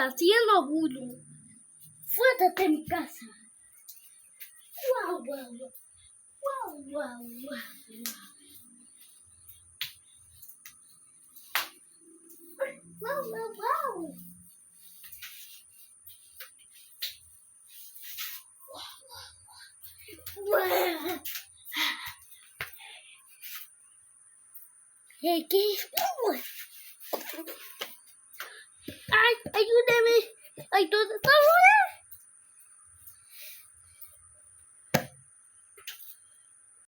haciendo bullying. Fuértate de mi casa. Wow, wow, wow. Wow, wow, wow, wow. Wow, wow, wow. Wow. ¿Qué es? ¡Ay, ayúdame! ¡Ay, todo está bueno!